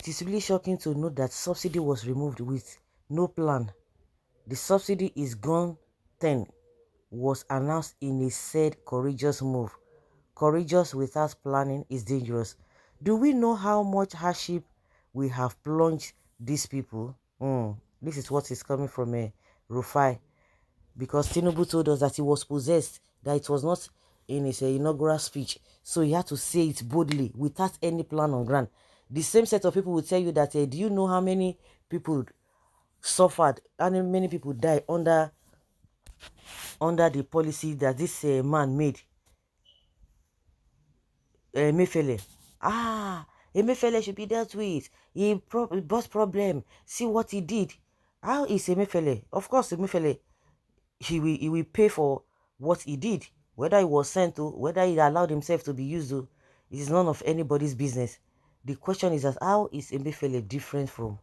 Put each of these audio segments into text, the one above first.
it is really shocking to note that subsidy was removed with no plan. The subsidy is gone 10 was announced in a said courageous move. Courageous without planning is dangerous. Do we know how much hardship we have plunged these people? This is what is coming from a Rufai. Because Tinubu told us that he was possessed, that it was not in his inaugural speech. So he had to say it boldly without any plan on ground. The same set of people will tell you that, do you know how many people suffered, how many people died under the policy that this man made? Emefiele. Emefiele should be dealt with. He brought problem. See what he did. How is Emefiele? Of course, Emefiele, he will pay for what he did. Whether he was sent to, whether he allowed himself to be used to, it is none of anybody's business. The question is that how is Emefiele different from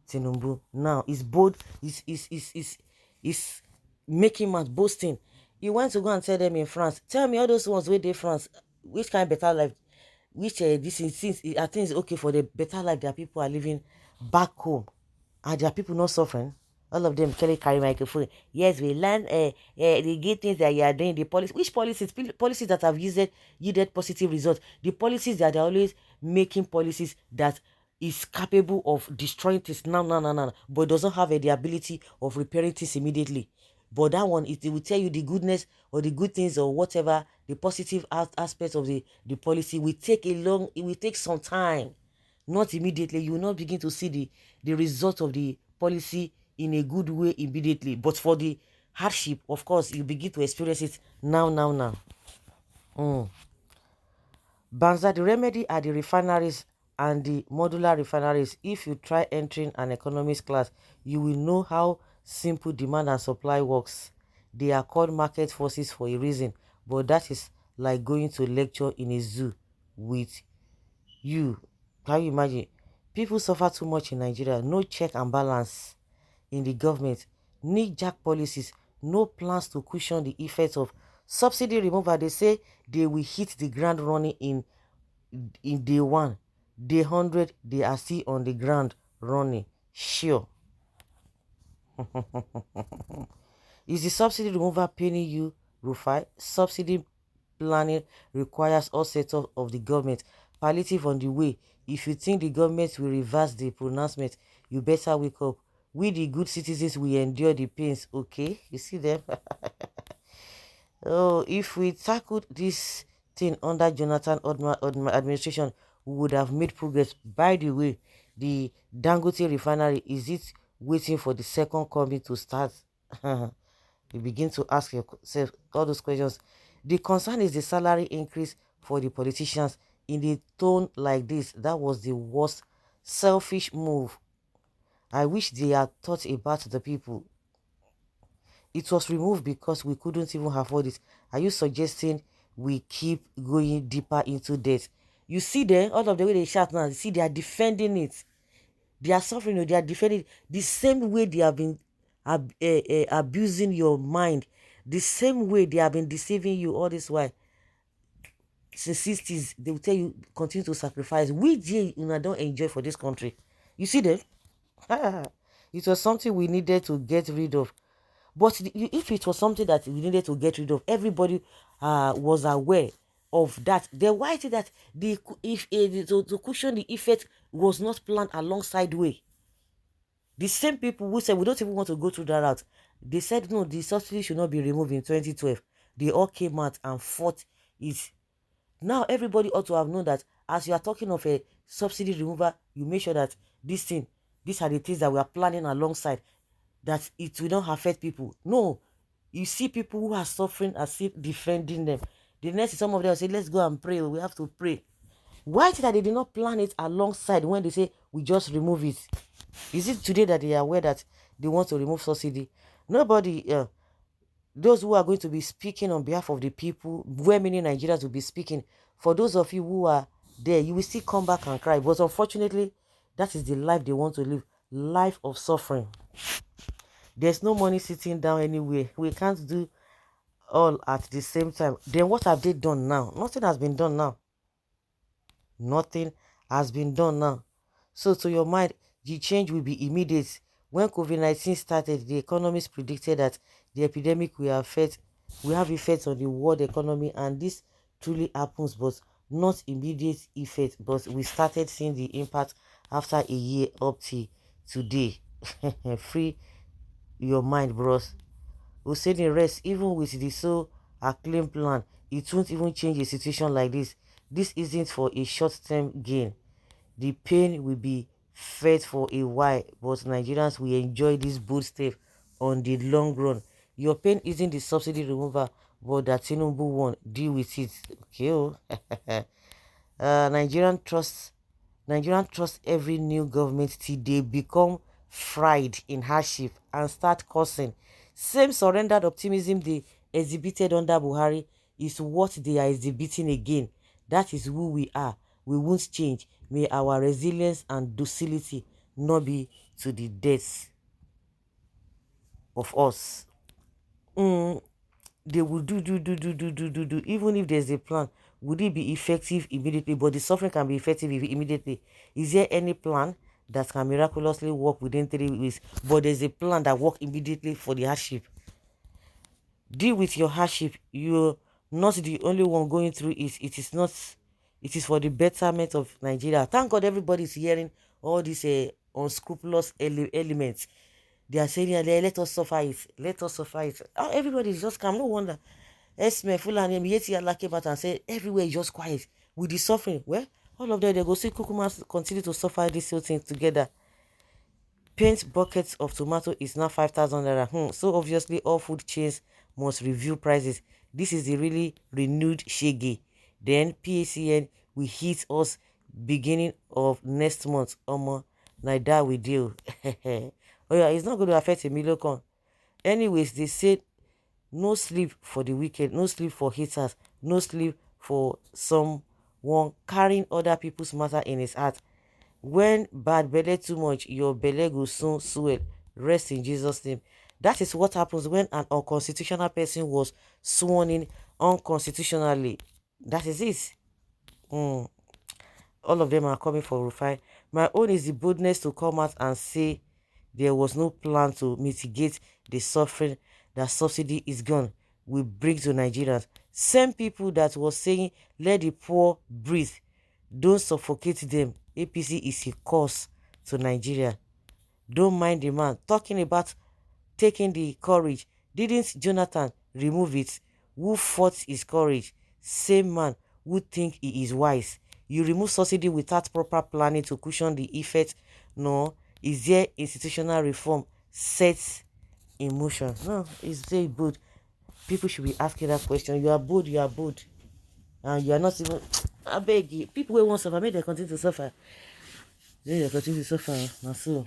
Tinubu? Now, is bold, is making man boasting. He went to go and tell them in France, tell me all those ones where they France, which kind of better life, which this is, since I think it's okay for the better life that people are living back home. Are there people not suffering? All of them carry microphone. Yes, we learn the good things that you are doing. The policy, which policies? Policies that have yielded positive results. The policies that are always making policies that is capable of destroying things now, but doesn't have the ability of repairing things immediately. But that one, it will tell you the goodness or the good things or whatever, the positive aspects of the policy will take it will take some time. Not immediately. You will not begin to see the result of the policy in a good way immediately. But for the hardship, of course, you begin to experience it now. Banza, the remedy are the refineries and the modular refineries. If you try entering an economics class, you will know how simple demand and supply works. They are called market forces for a reason, but that is like going to lecture in a zoo with you. Can you imagine? People suffer too much in Nigeria. No check and balance in the government. Knee-jerk policies. No plans to cushion the effects of subsidy removal. They say they will hit the ground running in day 1. Day 100, they are still on the ground running. Sure. Is the subsidy removal paining you, Rufai? Subsidy planning requires all sectors of the government. Palliative on the way. If you think the government will reverse the pronouncement, you better wake up. We, the good citizens, we endure the pains. Okay, you see them? Oh, if we tackled this thing under Jonathan administration, we would have made progress. By the way, the Dangote refinery, is it waiting for the second coming to start? You begin to ask yourself all those questions. The concern is the salary increase for the politicians. In a tone like this, that was the worst selfish move. I wish they had thought about the people. It was removed because we couldn't even afford it. Are you suggesting we keep going deeper into debt? You see them, all of the way they shout now, you see they are defending it. They are suffering, they are defending it. The same way they have been abusing your mind, the same way they have been deceiving you all this while. Since 60s, they will tell you continue to sacrifice. We don't enjoy for this country. You see them? It was something we needed to get rid of. But if it was something that we needed to get rid of, everybody was aware of that. Then why is it that to cushion the effect was not planned alongside way? The same people who said we don't even want to go through that route, they said no, the subsidy should not be removed in 2012. They all came out and fought it. Now everybody ought to have known that as you are talking of a subsidy removal, you make sure that these are the things that we are planning alongside, that it will not affect people. No, you see people who are suffering as if defending them. The next, some of them say, let's go and pray. We have to pray. Why is it that they did not plan it alongside when they say we just remove it? Is it today that they are aware that they want to remove subsidy? Nobody, those who are going to be speaking on behalf of the people, where many Nigerians will be speaking, for those of you who are there, you will still come back and cry. But unfortunately, that is the life they want to live. Life of suffering. There's no money sitting down anywhere. We can't do all at the same time. Then what have they done now? Nothing has been done now. Nothing has been done now. So to your mind, the change will be immediate. When COVID-19 started, the economists predicted that the epidemic will have effects on the world economy, and this truly happens, but not immediate effect. But we started seeing the impact after a year up to today. Free your mind, bros. We'll say the rest, even with the so acclaimed plan, it won't even change a situation like this. This isn't for a short-term gain. The pain will be felt for a while, but Nigerians will enjoy this bold step on the long run. Your pain isn't the subsidy removal, but that Tinubu won't deal with it. Okay, oh. Nigerian trust every new government till they become fried in hardship and start cursing. Same surrendered optimism they exhibited under Buhari is what they are exhibiting again. That is who we are. We won't change. May our resilience and docility not be to the death of us. They will do. Even if there's a plan, would it be effective immediately? But the suffering can be effective immediately. Is there any plan that can miraculously work within 3 weeks? But there's a plan that works immediately for the hardship. Deal with your hardship. You're not the only one going through it. It is not. It is for the betterment of Nigeria. Thank God everybody is hearing all these unscrupulous elements. They are saying, let us suffer it. Let us suffer it. Everybody is just calm. No wonder. Esme, Fulani, Yeti, Allah came out and said, everywhere is just quiet. With the suffering, well, all of them, they go see Kukumas continue to suffer this whole thing together. Paint buckets of tomato is now 5,000 naira. So obviously, all food chains must review prices. This is the really renewed shege. Then PACN will hit us beginning of next month. Like that we deal. Oh yeah, it's not going to affect a million con. Anyways, they said no sleep for the wicked, no sleep for haters, no sleep for someone carrying other people's matter in his heart. When bad belly too much, your belly will soon swell. Rest in Jesus' name. That is what happens when an unconstitutional person was sworn in unconstitutionally. That is it. All of them are coming for Rufai. My own is the boldness to come out and say there was no plan to mitigate the suffering that subsidy is gone will bring to Nigerians. Same people that was saying let the poor breathe, don't suffocate them. APC is a curse to Nigeria. Don't mind the man talking about taking the courage. Didn't Jonathan remove it? Who fought his courage? Same man who think he is wise. You remove subsidy without proper planning to cushion the effect. No. Is there institutional reform set in motion? No, it's very good. People should be asking that question. You are bold, and you are not even. I beg you. People who won't suffer, may they continue to suffer. May they continue to suffer. Now so.